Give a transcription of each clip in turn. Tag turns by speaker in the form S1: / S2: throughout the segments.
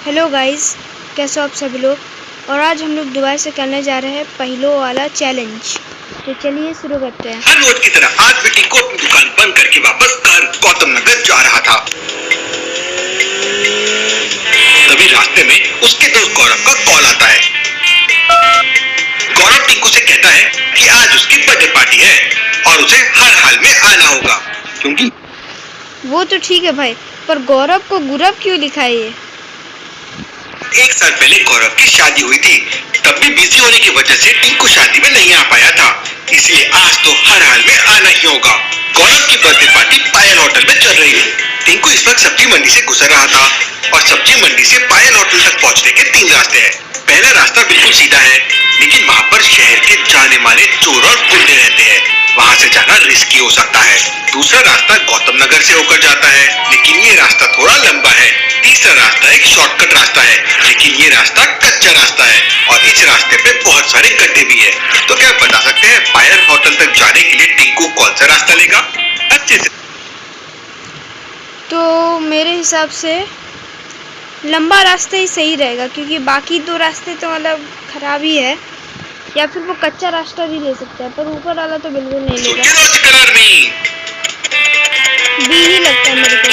S1: Hello guys, कैसे हो आप सभी लोग। और आज हम लोग दुबई से करने जा रहे हैं पहलो वाला चैलेंज। तो चलिए शुरू करते हैं।
S2: हर रोज की तरह आज भी टिंकू अपनी दुकान बंद करके वापस घर गौतम नगर जा रहा था। तभी रास्ते में उसके दोस्त गौरव का कॉल आता है। गौरव टिंकू से कहता है कि आज उसकी बर्थडे पार्टी है और उसे हर हाल में आना होगा, क्योंकि
S1: वो तो ठीक है भाई, पर गौरव को गुरव क्यों लिखा है ये?
S2: एक साल पहले गौरव की शादी हुई थी। तब भी बिजी होने की वजह से टिंकू शादी में नहीं आ पाया था, इसलिए आज तो हर हाल में आना ही होगा। गौरव की बर्थडे पार्टी पायल होटल में चल रही थी। टिंकू इस वक्त सब्जी मंडी से गुजर रहा था और सब्जी मंडी से पायल होटल तक पहुंचने के 3 रास्ते हैं। पहला रास्ता बिल्कुल सीधा है, लेकिन वहाँ पर शहर के जाने माने चोर और गुंडे रहते हैं, वहाँ से जाना रिस्की हो सकता है। दूसरा रास्ता गौतम नगर से होकर जाता है, लेकिन ये रास्ता थोड़ा लंबा है। तीसरा रास्ता एक शॉर्टकट रास्ता है, लेकिन ये रास्ता कच्चा रास्ता है और इस रास्ते पे बहुत सारे गड्ढे भी है। तो क्या बता सकते हैं पायल होटल तक जाने के लिए टिंकू कौन सा रास्ता लेगा? अच्छे से
S1: तो मेरे हिसाब से लंबा रास्ता ही सही रहेगा, क्योंकि बाकी 2 रास्ते तो मतलब खराब ही है। या फिर वो कच्चा रास्ता भी ले सकता है, पर ऊपर वाला तो बिल्कुल नहीं लेगा। बी ही लगता है मेरे को।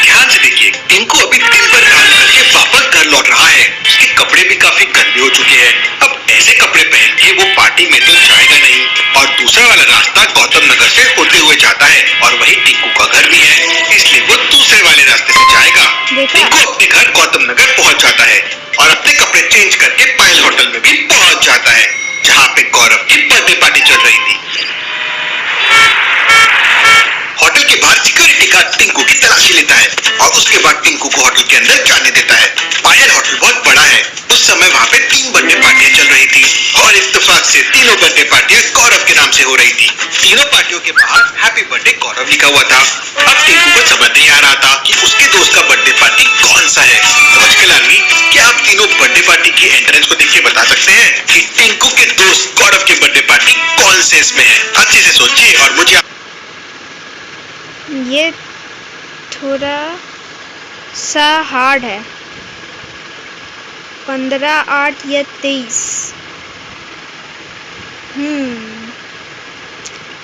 S2: ध्यान से देखिए, टिंकू अभी दिन भर काम करके वापस घर लौट रहा है। उसके कपड़े भी काफी गंदे हो चुके हैं। अब ऐसे कपड़े पहन के वो पार्टी में तो जाएगा नहीं। और दूसरा वाला रास्ता गौतम नगर से होते हुए जाता है और वही टिंकू का घर भी है, इसलिए वो दूसरे वाले रास्ते से जाएगा। टिंकू अपने घर गौतम नगर पहुंच जाता है और अपने कपड़े चेंज करके पायल होटल में भी पहुंच जाता है, जहाँ पे गौरव की बर्थडे पार्टी चल रही थी। होटल के बाहर सिक्योरिटी गार्ड टिंकू की तलाशी लेता है और उसके बाद टिंकू को होटल के अंदर जाने देता है। पायल होटल बहुत बड़ा है। उस समय वहाँ पे 3 बर्थडे पार्टियां चल रही थी और इत्तेफाक से तीनों बर्थडे पार्टियां गौरव के नाम से हो रही थी। तीनों पार्टियों के बाहर हैप्पी बर्थडे गौरव लिखा हुआ था। अब टिंकू को समझ नहीं आ रहा था कि उसके दोस्त का बर्थडे पार्टी कौन सा है। लॉजिकल आदमी, क्या आप तीनों बर्थडे पार्टी की एंट्रेंस को देख के बता सकते हैं कि टिंकू के दोस्त गौरव की बर्थडे पार्टी कौन से इसमें है? अच्छे से सोचिए और मुझे
S1: ये थोड़ा सा हार्ड है। 15, 8 या 23।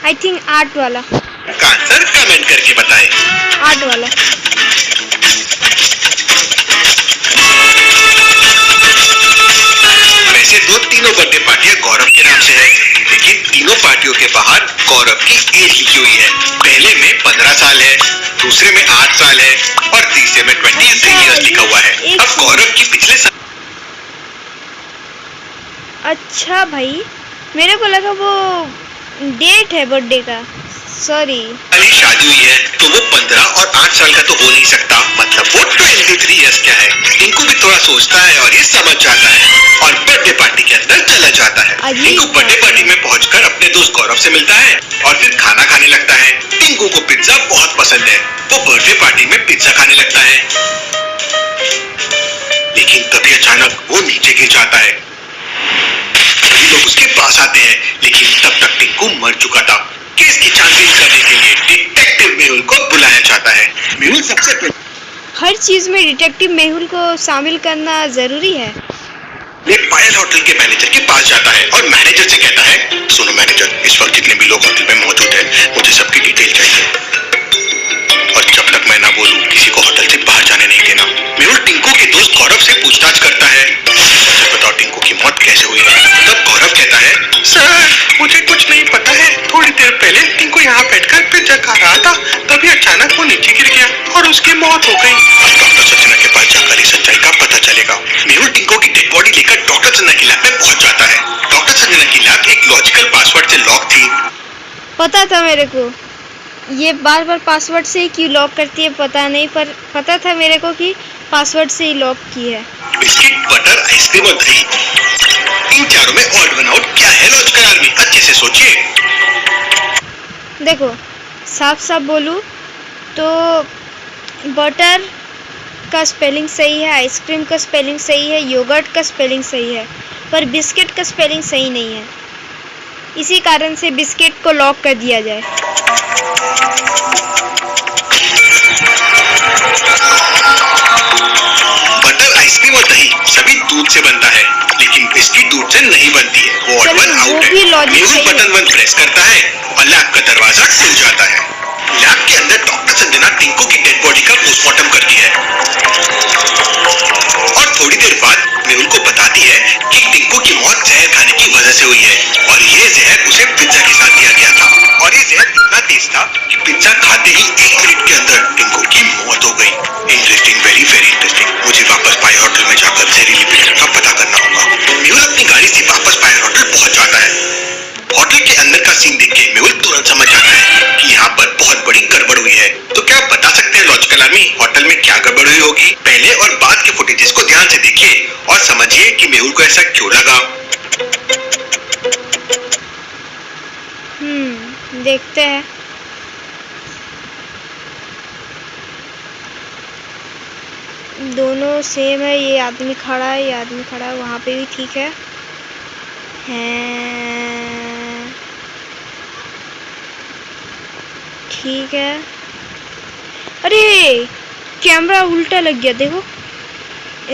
S1: आई थिंक 8 वाला।
S2: आंसर कमेंट करके बताएं।
S1: 8 वाला।
S2: वैसे तो तीनों बर्थडे पार्टियां गौरव के नाम से है, लेकिन तीनों पार्टियों के बाहर गौरव की एज लिखी हुई है। पहले में 15 साल है, दूसरे में 8 साल है और तीसरे में 23 इयर्स लिखा हुआ है। अब गौरव की पिछले साल
S1: अच्छा भाई, मेरे को लगा वो डेट है बर्थडे का। सॉरी,
S2: शादी हुई है, तो वो 15 और 8 साल का तो हो नहीं सकता। मतलब वो 23 इयर्स क्या है। टिंकू भी थोड़ा सोचता है और ये समझ जाता है और बर्थडे पार्टी के अंदर चला जाता है। टिंकू बर्थडे पार्टी में पहुंचकर अपने दोस्त गौरव से मिलता है और फिर खाना खाने लगता है। टिंकू को पिज्जा बहुत पसंद है, वो बर्थडे पार्टी में पिज्जा खाने लगता है, लेकिन तभी अचानक वो नीचे गिर जाता है। सभी लोग उसके पास आते हैं, लेकिन तब तक टिंकू मर चुका था। केस की छानबीन करने के लिए डिटेक्टिव मेहुल को बुलाया जाता है। मेहुल सबसे पहले
S1: हर चीज में डिटेक्टिव मेहुल को शामिल करना जरूरी है।
S2: वे पायल होटल के मैनेजर के पास जाता है और मैनेजर से कहता है, सुनो मैनेजर, इस वक्त जितने भी लोग होटल में मौजूद हैं, मुझे सबकी डिटेल चाहिए और जब तक मैं ना बोलूं किसी को होटल से बाहर जाने नहीं देना। मेहुल टिंकू के दोस्त गौरव से पूछताछ करता है, सर बताओ टिंकू की मौत कैसे हुई है? तब गौरव कहता है, सर मुझे कुछ नहीं पता है। थोड़ी देर पहले टिंकू यहाँ बैठकर पिज्जा खा रहा था, तभी अचानक वो नीचे गिर गया और उसकी मौत हो गई। अब डॉक्टर संजना के पास जाकर इस सच्चाई का पता चलेगा। मेहुल टिंकू की डेड बॉडी लेकर डॉक्टर संजना की लैब में पहुंच जाता है। डॉक्टर संजना की लैब एक लॉजिकल पासवर्ड से लॉक थी।
S1: पता था मेरे को, ये बार बार पासवर्ड से ही क्यों लॉक करती है पता नहीं, पर पता था मेरे को कि पासवर्ड से ही लॉक की है।
S2: बिस्किट, बटर, आइसक्रीम और दही, इन चारों में ऑड वन आउट क्या है? लॉजिकल आदमी, अच्छे से सोचिए।
S1: देखो, साफ साफ बोलूँ तो बटर का स्पेलिंग सही है, आइसक्रीम का स्पेलिंग सही है, योगर्ट का स्पेलिंग सही है, पर बिस्किट का स्पेलिंग सही नहीं है। इसी कारण से बिस्किट को लॉक कर दिया जाए।
S2: आइसक्रीम और दही सभी दूध से बनता है, लेकिन बिस्किट दूध से नहीं बनती है। वो ऑड वन आउट है। मेहुल बटन 1 प्रेस करता है और लैब का दरवाजा खुल जाता है। लैब के अंदर डॉक्टर संजना टिंकू की डेड बॉडी का पोस्टमार्टम करती है और थोड़ी देर बाद मेहुल को बताती है कि टिंकू की मौत जहर खाने की वजह से हुई है और ये जहर उसे पिज्जा के साथ दिया गया था और ये जहर इतना तेज था कि पिज्जा खाते ही 1 मिनट के अंदर टिंकू की मौत हो गई। Interesting, very very interesting. मुझे वापस फायर होटल में जाकर जहरीली पिक्चर का पता करना होगा। मेहुल अपनी गाड़ी से वापस फायर होटल पहुंच जाता है। होटल के अंदर का सीन देख के मेहुल तुरंत समझ जाता है कि यहाँ पर बहुत बड़ी गड़बड़ हुई है। तो क्या आप बता सकते हैं लॉजिकल आर्मी, होटल में क्या गड़बड़ हुई होगी? पहले और बाद के फुटेजेस को ध्यान से देखिए और समझिए कि मेहुल को ऐसा क्यों लगा।
S1: देखते हैं। दोनों सेम है। ये आदमी खड़ा है, ये आदमी खड़ा है, वहाँ पे भी ठीक है। ठीक है। अरे कैमरा उल्टा लग गया, देखो।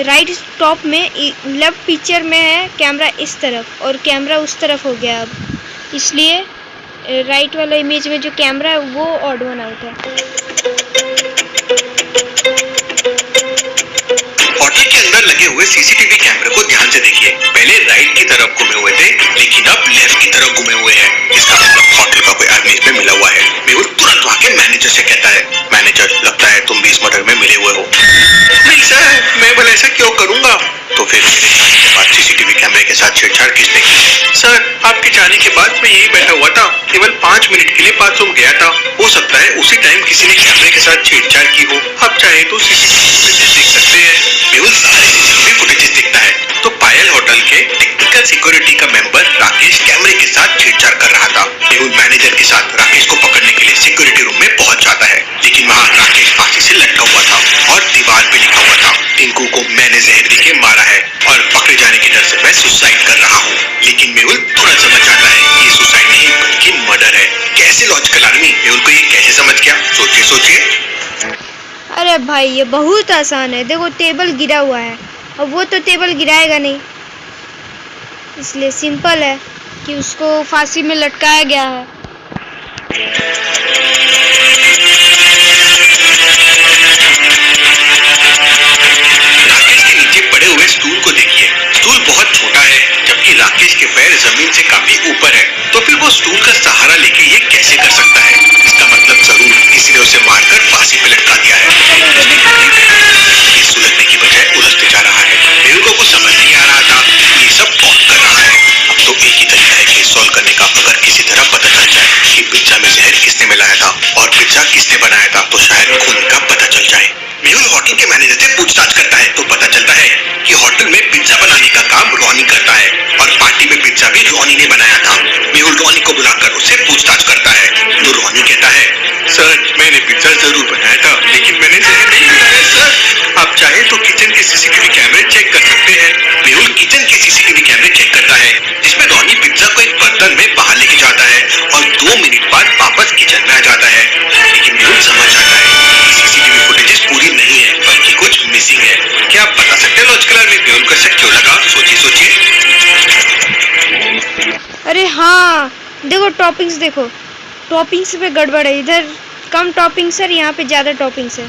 S1: राइट टॉप में, लेफ्ट पिक्चर में है कैमरा इस तरफ और कैमरा उस तरफ हो गया अब, इसलिए राइट वाला इमेज में जो कैमरा है वो ऑड वन आउट है।
S2: होटल के अंदर लगे हुए सीसीटीवी कैमरे को ध्यान से देखिए। पहले राइट की तरफ घूमे हुए थे, लेकिन अब लेफ्ट की तरफ घूमे हुए हैं। इसका मतलब होटल का कोई आदमी इसमें मिला हुआ है। मेहुल तुरंत वहाँ के मैनेजर से कहता है, मैनेजर लगता है तुम भी इस मर्डर में मिले हुए हो। नहीं सर, मैं भला ऐसा क्यों करूँगा? तो फिर मेरे जाने के बाद सीसीटीवी कैमरे के साथ छेड़छाड़ किसने की? सर, आपके जाने के बाद मैं यही बैठा हुआ था, केवल 5 मिनट के लिए बाथरूम गया था। हो सकता है उसी टाइम किसी ने कैमरे के साथ छेड़छाड़ की हो। आप चाहे तो सीसीटीवी फुटेजेस देख सकते हैं। मेहुल सारे सीसीटीवी फुटेजेस देखता है तो पायल होटल के टेक्निकल सिक्योरिटी का मेंबर राकेश कैमरे के साथ छेड़छाड़ कर रहा था। मेहुल मैनेजर के साथ राकेश को पकड़ने के लिए सिक्योरिटी रूम में पहुंच जाता है, लेकिन वहाँ राकेश फांसी से लटका हुआ था और दीवार पे लिखा हुआ था, टिंकू को मैंने जहर दे के मारा है और पकड़े जाने के डर से मैं सुसाइड कर रहा हूँ। लेकिन मेहुल तुरंत समझ जाता है कि ये सुसाइड नहीं बल्कि मर्डर है। कैसे लॉजिकल आदमी मेहुल को ये कैसे समझ गया? सोचिए सोचिए।
S1: अरे भाई ये बहुत आसान है। देखो टेबल गिरा हुआ है और वो तो टेबल गिराएगा नहीं, इसलिए सिंपल है कि उसको फांसी में लटकाया गया है।
S2: राकेश के नीचे पड़े हुए स्टूल को देखिए। स्टूल बहुत छोटा है, जबकि राकेश के पैर जमीन से काफी ऊपर है। तो फिर वो स्टूल का सहारा लेके ये कैसे कर सकता है? इसका मतलब जरूर किसी ने उसे मारकर फांसी पे लटका दिया है। ये सुलझने की बजाय उलझते जा रहा है। मेहुल को कुछ समझ नहीं आ रहा था कि ये सब कौन कर रहा है। अब तो एक ही तरीका है केस सॉल्व करने का। अगर किसी तरह पता चल जाए कि पिज्जा में जहर किसने मिलाया था और पिज्जा किसने बनाया था, तो शायद खून का पता चल जाए। मेहुल होटल के मैनेजर से पूछताछ करता है तो पता चलता है कि होटल में पिज्जा बनाने का काम रॉनी करता है और पार्टी में पिज्जा भी रॉनी ने बनाया था। मेहुल रॉनी को बुलाकर उससे पूछताछ करता है तो रॉनी कहता है, सर मैंने पिज्जा जरूर बनाया था, लेकिन मैंने जहर नहीं मिलाया सर। आप चाहे तो किचन के सीसीटीवी कैमरे चेक कर सकते हैं। मेहुल किचन के सीसीटीवी कैमरे चेक करता है, जिसमें रॉनी पिज्जा को एक बर्तन में बाहर लेके जाता है और 2 मिनट बाद वापस किचन में आ जाता है। लेकिन मेहुल समझ जाता है कि सीसीटीवी फुटेजेस पूरी नहीं है बल्कि कुछ मिसिंग है। क्या आप बता सकते हैं लॉजिकल आर्मी मेहुल को ऐसा क्यों लगा? सोचिए सोचिए।
S1: अरे हाँ, देखो टॉपिंग्स, देखो टॉपिंग्स पे गड़बड़ है। इधर कम टॉपिंग्स है, यहाँ पे ज्यादा टॉपिंग्स है।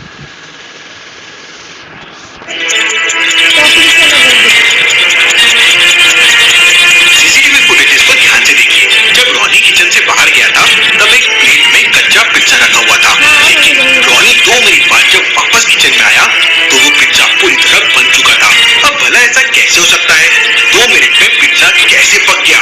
S2: सीसीटीवी फुटेजेस को ध्यान से देखिए। जब रॉनी किचन से बाहर गया था तब एक प्लेट में कच्चा पिज्जा रखा हुआ था, लेकिन रॉनी 2 मिनट बाद जब वापस किचन में आया तो वो पिज्जा पूरी तरह बन चुका था। अब भला ऐसा कैसे हो सकता है? 2 मिनट में पिज्जा कैसे पक गया?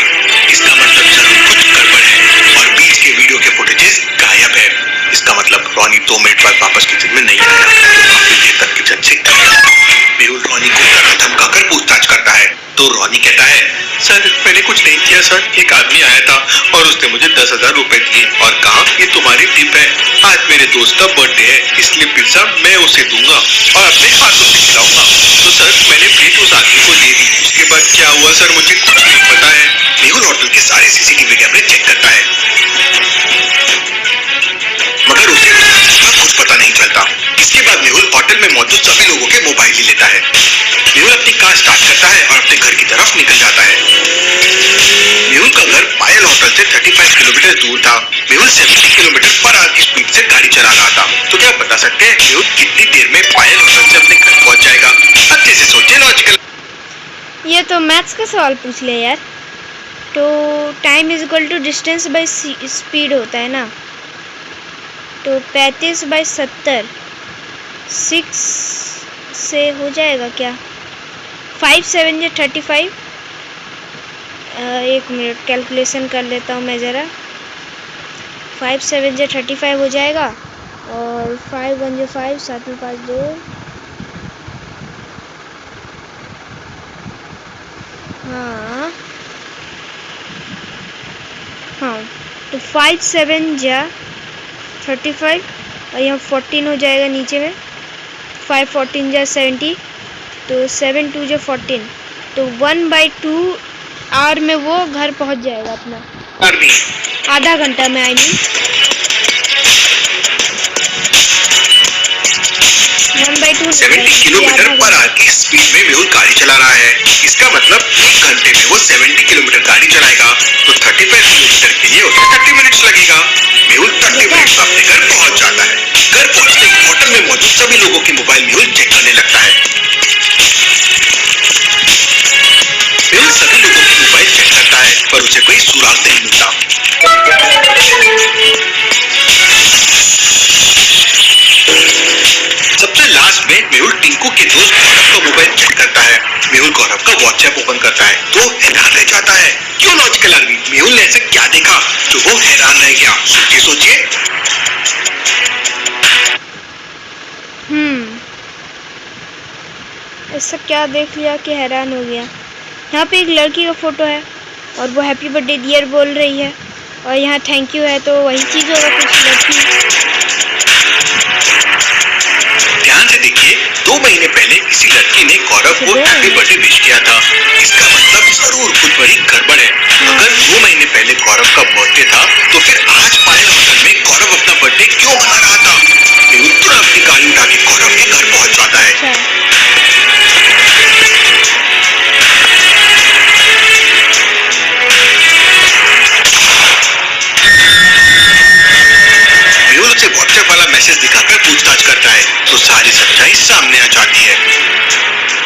S2: इसका मतलब जरूर कुछ गड़बड़ है और बीच के वीडियो के फुटेजेस गायब है। इसका मतलब रॉनी 2 मिनट बाद वापस किचन में नहीं आया, तो काफी देर तक किचन से गायब था। मेहुल रॉनी को डरा धमकाकर पूछताछ करता है तो रॉनी कहता है, सर मैंने कुछ नहीं किया सर। एक आदमी आया था और उसने मुझे 10,000 रुपए दिए और कहा ये तुम्हारी टिप है। आज मेरे दोस्त का बर्थडे है, इसलिए पिज्जा मैं उसे दूंगा और अपने हाथों से खिलाऊंगा। तो सर मैंने प्लेट उस आदमी को दे दी। उसके बाद क्या हुआ सर मुझे कुछ नहीं पता है। मेहुल होटल के सारे सीसीटीवी कैमरे चेक करता है, मगर उसे कुछ पता नहीं चलता। इसके बाद मेहुल होटल में मौजूद सभी लोगों के मोबाइल ले लेता है। मेहुल अपनी कार स्टार्ट करता है और अपने घर की तरफ निकल जाता है। मेहुल का घर पायल होटल से 35 किलोमीटर दूर था। मेहुल 70 किलोमीटर पर आवर की स्पीड से गाड़ी चला रहा था। तो क्या आप बता सकते हैं मेहुल कितनी देर में पायल होटल से अपने घर पहुंच जाएगा? अच्छे से सोचिए, लॉजिकल।
S1: ये तो मैथ्स का सवाल पूछ लिया यार। तो time is equal to distance by speed होता है ना, तो 35 बाय 70 6 से हो जाएगा क्या? 5 7 या 35। एक मिनट कैलकुलेशन कर लेता हूँ मैं ज़रा। 5 7 या 35 हो जाएगा, और 5 1 या 5 7 में 5 2। हाँ, तो 5 7 या 35 और यहाँ 14 हो जाएगा नीचे में। 5 14 या 70, तो 7 2 या 14, तो 1/2 आवर में वो घर पहुँच जाएगा अपना। आधा घंटा में, I mean 1/2।
S2: 70 kilometre per hour की स्पीड में मेहुल गाड़ी चला रहा है। इसका मतलब 1 घंटे में वो 70 किलोमीटर गाड़ी चलाएगा, तो 35 किलोमीटर के लिए उसे 30 मिनट्स लगेगा। मेहुल 30 मिनट्स में अपने घर पहुंच जाता है। घर पहुंचते ही होटल में मौजूद सभी लोगों के मोबाइल मेहुल चेक करने लगता है। मेहुल सभी लोगों के मोबाइल चेक करता है, पर उसे कोई सुराग नहीं मिलता। सबसे लास्ट में मेहुल टिंकू के दोस्त गौरव का मोबाइल चेक करता है। मेहुल गौरव का व्हाट्सएप ओपन करता है तो हैरान रह जाता है। क्यों लॉजिकल आदमी? मेहुल ने ऐसा क्या देखा जो वो हैरान रह गया? सोचिए।
S1: ऐसा क्या देख लिया कि हैरान हो गया? यहाँ पे एक लड़की का फोटो है और वो हैप्पी बर्थडे डियर बोल रही है, और यहाँ थैंक यू है, तो वही चीज़ होगा कुछ लड़की।
S2: ध्यान से देखिए, 2 महीने पहले किसी लड़की ने गौरव को हैप्पी बर्थडे विश किया था। इसका मतलब जरूर कुछ बड़ी गड़बड़ है। अगर 2 महीने पहले गौरव का बर्थडे था, तो फिर आज पायल होटल में गौरव अपना बर्थडे क्यों मना रहा था? मेहुल तुरंत अपनी गाड़ी उठा के गौरव के घर पहुंच जाता है। मेहुल उसे व्हाट्सएप वाला मैसेज दिखाकर पूछताछ करता है, तो सारी सच्चाई सामने आ जाती है।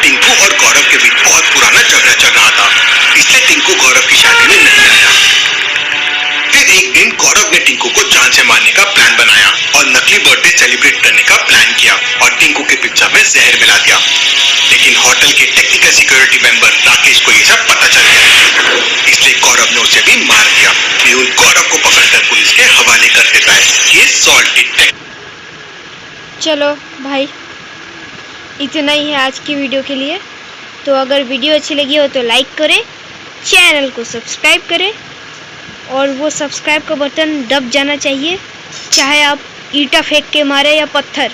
S2: टिंकू और गौरव के बीच बहुत पुराना झगड़ा चल रहा था, इसलिए टिंकू गौरव की शादी में नहीं आया। फिर एक दिन गौरव ने टिंकू को जान से मारने का प्लान बनाया और नकली बर्थडे सेलिब्रेट करने का प्लान किया और टिंकू के पिज्जा में जहर मिला दिया। लेकिन होटल के टेक्निकल सिक्योरिटी मेंबर राकेश को ये सब पता चल गया, इसलिए गौरव ने उसे भी मार दिया। मेहुल गौरव को पकड़कर पुलिस के हवाले कर देता है। ये सॉल्टेड।
S1: चलो भाई, इतना ही है आज की वीडियो के लिए। तो अगर वीडियो अच्छी लगी हो तो लाइक करें, चैनल को सब्सक्राइब करें, और वो सब्सक्राइब का बटन दब जाना चाहिए, चाहे आप ईंटा फेंक के मारे या पत्थर।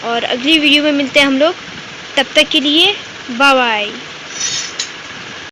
S1: और अगली वीडियो में मिलते हैं हम लोग। तब तक के लिए बाय बाय।